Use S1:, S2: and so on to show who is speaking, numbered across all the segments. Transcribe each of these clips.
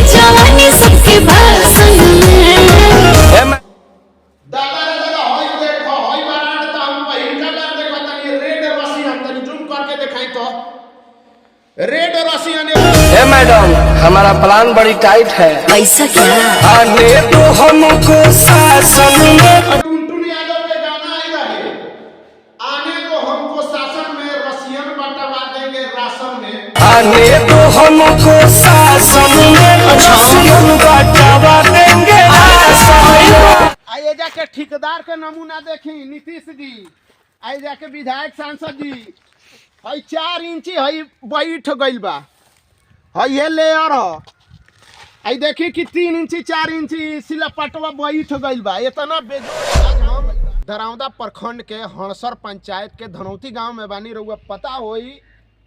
S1: जवानी सबके भाषण में।
S2: दादा रे दादा होई देखो होई बारात त हम पहिल का देखो तनी रेड रसियन तनी जूम करके दिखाई तो रेड रसियन।
S3: ए मैडम हमारा प्लान बड़ी टाइट है।
S1: पैसा क्या
S3: आने दो हमको शासन में।
S2: टुनटुन यादव के गाना आई रहे, आने दो हमको शासन में, रसियन बंटवा देंगे राशन में।
S3: आने दो हमको शासन में, रसियन बंटवा देंगे राशन में।
S2: आइए जाके ठेकेदार के नमूना देखी नीतीश जी, आइए जाके विधायक सांसद जी, हई 4 इंची हई बैठ गइल बा, हई ये लेयर ह, आई देखी कि 3 इंची 4 इंची सिलपटवा बैठ गइल बा। इतना बेजोड़। आज हम दरौदा प्रखंड के हणसर पंचायत के धनौती गांव में बानी। रहुआ पता होई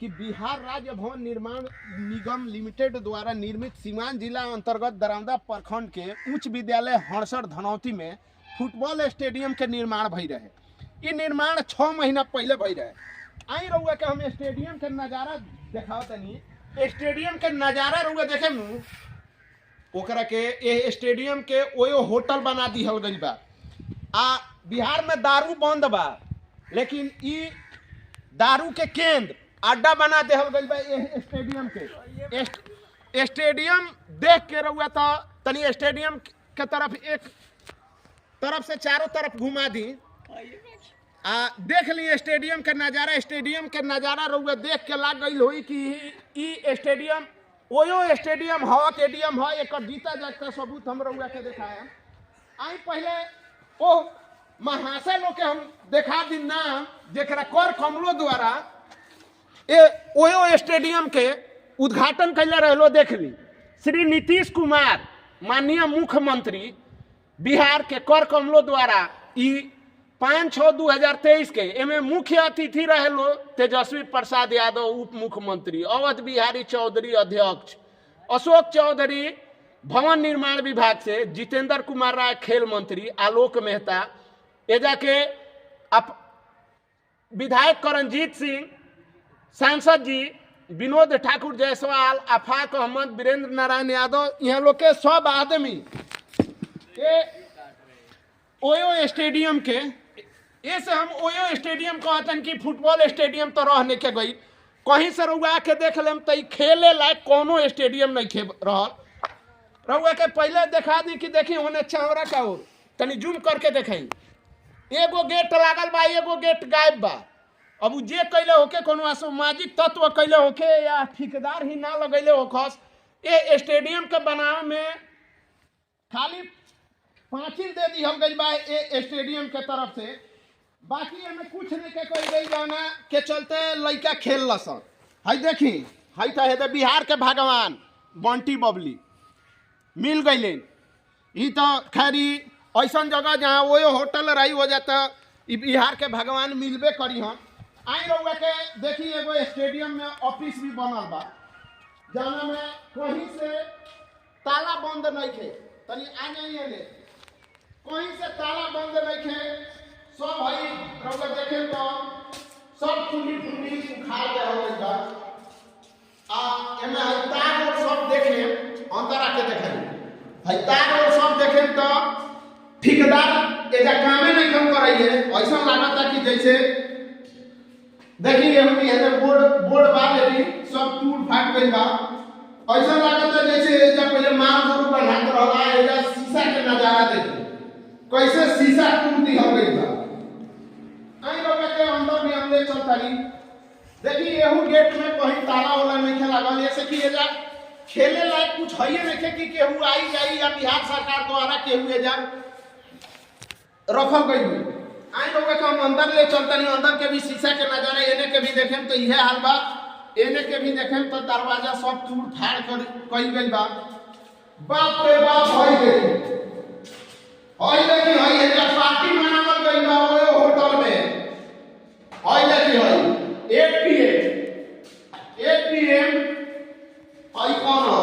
S2: कि बिहार राज्य भवन निर्माण निगम लिमिटेड द्वारा निर्मित सीवान जिला अंतर्गत दरौदा प्रखंड के उच्च विद्यालय हणसर धनौती में फुटबॉल स्टेडियम के निर्माण भई रहे। ये निर्माण 6 महीना पहले भई रहे। आई रहुआ के हम स्टेडियम के नजारा दिखाओ तनी। स्टेडियम के नजारा रहुआ देखे नु ओकरा के ए स्टेडियम के ओयो होटल बना दिहल गइल बा। आ बिहार में दारू बंद बा, लेकिन ई दारू के केंद्र अड्डा बना देहल गइल बा ए स्टेडियम के। स्टेडियम देख के रहुआ तो तनी स्टेडियम के तरफ एक तरफ से चारों तरफ घुमा दी, देख ली स्टेडियम के नज़ारा। स्टेडियम के नज़ारा रहुआ देख के लाग गई होई कि ई स्टेडियम ओयो स्टेडियम ह, स्टेडियम ह। एक जीता जागता सबूत हम रहुआ के दिखाया। आई पहले ओ महाशय लोग के हम देखा दी नाम जेकरा कर कमलो द्वारा ए ओयो स्टेडियम के उद्घाटन कैले रहलो। देख ली श्री नीतीश कुमार माननीय मुख्यमंत्री बिहार के कर कमलो द्वारा ई 5/6/2023 के एमे मुख्य अतिथि रहे लो तेजस्वी प्रसाद यादव उप मुख्यमंत्री, अवध बिहारी चौधरी अध्यक्ष, अशोक चौधरी भवन निर्माण विभाग से, जितेंद्र कुमार राय खेल मंत्री, आलोक मेहता, एजा के विधायक करणजीत सिंह, सांसद जी विनोद ठाकुर जायसवाल, आफाक अहमद, वीरेंद्र नारायण यादव, यहाँ लोग के सब आदमी ओयो स्टेडियम के ये से हम ओयो स्टेडियम कहतन कि फुटबॉल स्टेडियम तो रहने के गई। कहीं से रहुआ के देख लेम तो खेले लायक कोनो स्टेडियम नहीं खे रहल। रहुआ के पहले देखा दी कि देखी होने चावरा का ओर तनी जूम करके देखें, एगो गेट लागल बा, एगो गेट गायब बा। अब उ जे कैले होके कोनो असामाजिक तत्व कैले होके या ठेकेदार ही ना लगैले होखस, ए स्टेडियम के बनावे में खाली पाँचिल दे दी हम गई बा ए स्टेडियम के तरफ से। बाकी हमें कुछ नहीं के कोई गई जाना के चलते लड़का खेल लसन। हई देखी हई तो बिहार के भगवान बंटी बबली मिल गई। ई तो खैरी ऐसा जगह जहाँ वो होटल रही हो जाता ई बिहार के भगवान मिलबे करी। हम आई रहुआ के देखी एगो स्टेडियम में ऑफिस भी बनल बा, जाना में कहीं से ताला बंद नहीं थे। तनी आ जाइए ले, कहीं से ताला बंद नहीं थे। सब भाई रहुआ देखे तो सब टूटी टूटी उखाड़ दे हो गई बा। एमे तार और सब देखे अंदर आके देखे भाई तार और सब देखे तो ठेकेदार एजा कामे नहीं कम कराइए। ऐसा लागता कि जैसे देखिए हम यहाँ बोर्ड बात लेकिन सब टूट फाट गई बा। ऐसा लागता जैसे एजा पहले माल जरूर बनात रहला। एजा शीशा के नजारा देखिए कैसे शीशा टूट दी हो गई बा। आई लोग के अंदर भी हमले चलतारी देखिए एहू गेट में कहीं ताला वाला नहीं खे लागल। ऐसे कि एजा खेले लायक कुछ है नहीं कि केहू आई जाई या बिहार सरकार द्वारा केहू एजा रखल गई। आई लोग के हम अंदर ले चलता नहीं, अंदर के भी शीशा के नजारा एने के भी देखें तो यह हाल बा, एने के भी देखें तो दरवाजा सब टूट फाड़ कर कई गई बा। बाप रे बाप हई देखी हई एजा पार्टी मनावल गई बा ओए होटल में। हई देखी हई 8 PM हई कौन हो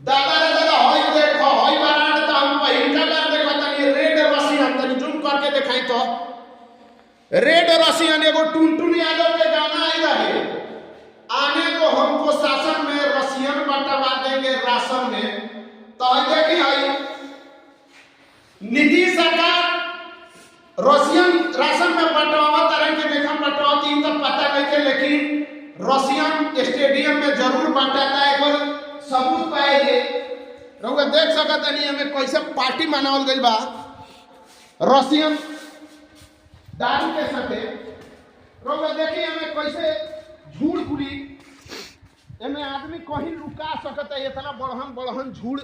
S2: दादा रे दादा हई देखो हई बारात त हम पहिल का देखो तनी रेड रसियन तनी जूम करके दिखाई तो रेड रसियन एगो टुनटुन यादव के गाना आई रहे, आने को हमको शासन में रसियन बंटवा देंगे राशन रशियन राशन में बंटवा तरह के देखम बंटवा तीन तो पता नहीं के, लेकिन रशियन स्टेडियम में जरूर बांटाता है। एक सबूत पाए रउआ देख सकत नहीं हमें कैसे पार्टी मनावल गई बा रशियन दारू के साथे। रउआ देखिए हमें कैसे झूड़ कुली एमे आदमी कहीं लुका सकता है, इतना बड़हन बड़हन झूड़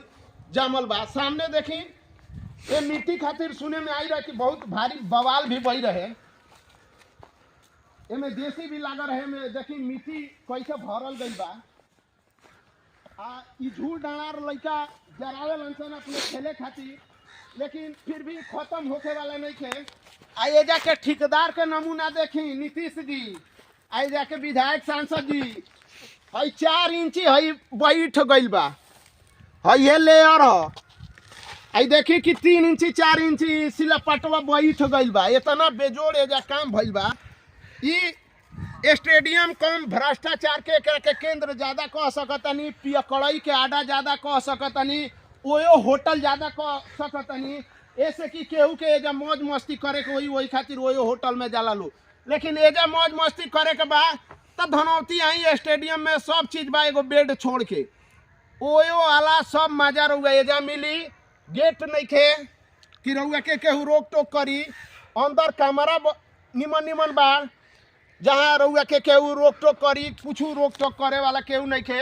S2: जामल बा। सामने देखी ये मिट्टी खातिर सुने में आई रहा कि बहुत भारी बवाल भी बही रहे, एमे देसी भी लागा रहे में। देखी मिट्टी कैसे भरल गई बा। ई झूल डाणार लड़का जरावे लंसन अपने खेले खातिर, लेकिन फिर भी खत्म होके वाला नहीं थे। आइए जाके ठेकेदार के नमूना देखी नीतीश जी, आइए जाके विधायक सांसद जी, हई 4 इंची हई बैठ गइल बा, हई ये लेयर ह। आई देखी कि 3 इंची 4 इंची सिलपटवा बैठ गइल बा। इतना बेजोड़ एजा काम भइल बा। ई स्टेडियम कम भ्रष्टाचार के केंद्र ज्यादा कह सकतनी, पियकड़ई के आडा ज्यादा कह सकतनी, ओयो होटल ज्यादा कह सकतनी। ऐसे कि केहू के एजा मौज मस्ती करे के वही खातिर ओयो होटल में जाला लो, लेकिन एजा मौज मस्ती करे के बा तब धनौती आई स्टेडियम में सब चीज बा, एगो बेड छोड़ के ओयो आला सब मजा रहुआ एजा मिली। गेट नहीं खे कि रहुआ के केहू रोक टोक करी, अंदर कैमरा निमन निमन बा जहाँ रउआ के केहू रोक टोक करी, कुछ रोक टोक करे वाला केहू नहीं खे।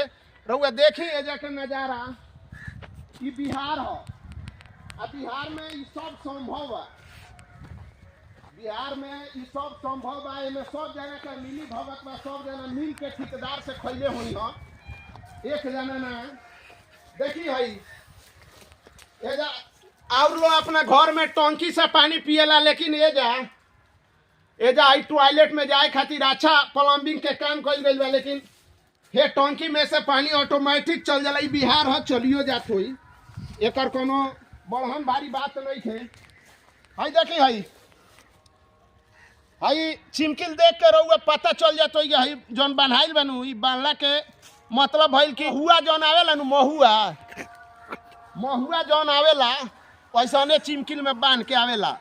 S2: रउआ देखी एजा के नजारा, ई बिहार हो, आ बिहार में ई सब संभव बा। बिहार में ई सब संभव बा। एमे सब जना के मिली भगत बा, सब जना मिल के ठेकेदार से खैले हुई हो, एक जना ना। देखी हई एजा और लोग अपना घर में टंकी से पानी पिएला, लेकिन एजा आई टॉयलेट में जाए खातिर अच्छा प्लम्बिंग के काम कइल गइल बा, लेकिन हे टंकी में से पानी ऑटोमेटिक चल जाला। ई बिहार ह, चलियो जात होई, एकर कोनो बड़हन भारी बात नहीं थे। हई देखी हई चिमकिल देख के रहुआ पता चल जात होई हई जौन बनाइल बनू, ई बांधला के मतलब भइल कि हुआ जौन आवेला नु महुआ जौन आवेला वैसने चिमकिल में बांध के आवेला।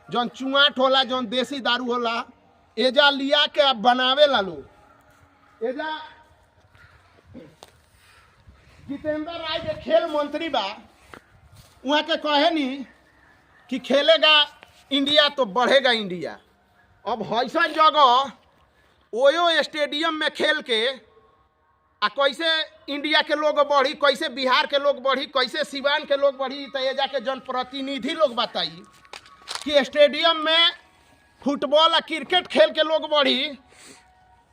S2: जौन चुआट होला, जौन देसी दारू होला, एजा लिया के अब बनावे ला लो। एजा जितेंद्र राय के खेल मंत्री बा, वहाँ के कहे नी कि खेलेगा इंडिया तो बढ़ेगा इंडिया। अब ऐसा जगह ओयो स्टेडियम में खेल के आ कैसे इंडिया के लोग बढ़ी, कैसे बिहार के लोग बढ़ी, कैसे सिवान के लोग बढ़ी, तो एजा के जनप्रतिनिधि लोग बताई कि स्टेडियम में फुटबॉल आ क्रिकेट खेल के लोग बढ़ी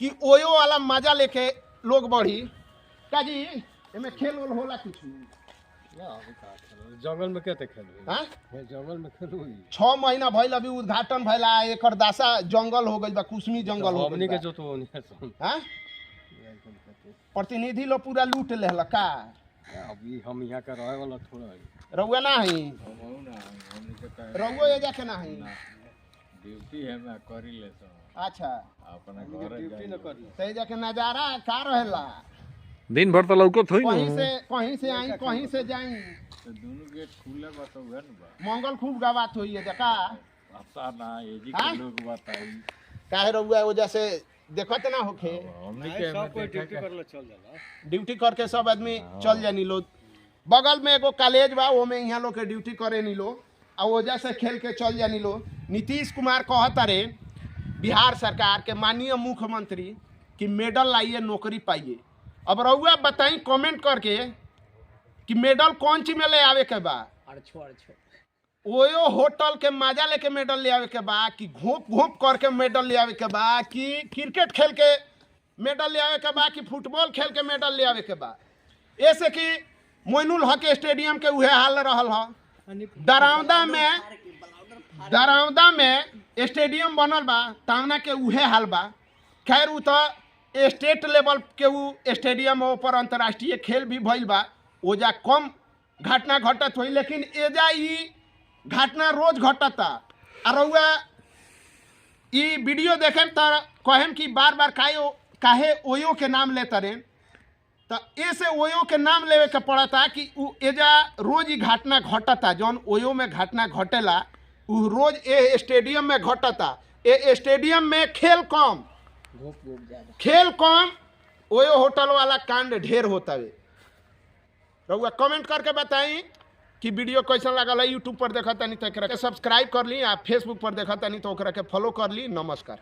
S2: कि ओयो वाला मजा लेके लोग बढ़ी। का जी एमे खेल वोल होला कुछ
S4: जंगल में कहते खेल
S2: हाँ?
S4: जंगल में खेल
S2: 6 महीना भइल, अभी उद्घाटन भइला, एकर दासा जंगल हो गइल बा, कुसमी जंगल हो गइल बा।
S4: के जो तो
S2: हां प्रतिनिधि लोग पूरा लूट लेहला का।
S4: अभी हम यहाँ का रहे वाला थोड़ा
S2: रउआ ना हई, रउआ एजा के ना हई,
S5: ड्यूटी है मैं करी लेता हूँ
S2: अच्छा
S5: अपना घर
S4: ड्यूटी न करी
S2: तो एजा के नजारा का रहेला।
S6: दिन भर तो लौकत होई
S2: कहीं से आई कहीं से जाई,
S5: तो दोनों गेट खुले बा तो उहे न बा
S2: मंगल खूब गवात होई है का।
S5: पता ना एजी
S2: हाँ?
S5: के लोग बताई
S2: काहे रउआ वजह से देखत ना होखे,
S5: हमनी के
S4: सब कोई
S5: में
S4: ड्यूटी
S5: देखा
S4: करले चल जाला।
S2: ड्यूटी करके सब आदमी चल जानी लो। बगल में एगो कॉलेज बा, वो में यहाँ लोग के ड्यूटी करे नी लो, आ वजह से खेल के चल जानी लो। नीतीश कुमार कहता रे बिहार सरकार के माननीय मुख्यमंत्री कि मेडल लाइए, नौकरी पाइए। अब रउआ बताई कमेंट करके कि मेडल कौन चीज में ले आवे के बा, ओयो होटल के मजा लेके मेडल ले आवे के बा, कि घोप घोप करके मेडल ले आवे के बा, कि क्रिकेट खेल के मेडल ले आवे के बा, कि फुटबॉल खेल के मेडल ले आवे के बा। ऐसे कि मोइनुल हक स्टेडियम के उहे हाल रहल ह। दरौदा में स्टेडियम बनल बा, तावना के उहे हाल बा। खैर उ तो स्टेट लेवल के उ स्टेडियम ऊपर अंतर्राष्ट्रीय खेल भी भइल बा, ओजा कम घटना घटत हुई, लेकिन एजा ई घटना रोज घटता। और रउआ ई वीडियो देखें तो कहें कि बार बार काहे ओयो के नाम लेता रे, तो ऐसे ओयो के नाम लेवे के पड़ता कि एजा रोज ही घटना घटता। जौन ओयो में घटना घटेला उ रोज ए स्टेडियम में घटता। ए स्टेडियम में खेल कम ओयो होटल वाला कांड ढेर होता है। रउआ कमेंट करके बताई कि वीडियो कैसा लगल है। यूट्यूब पर देखा तनी तो सब्सक्राइब कर ली, आ फेसबुक पर देखा तनी तो फॉलो कर ली। नमस्कार।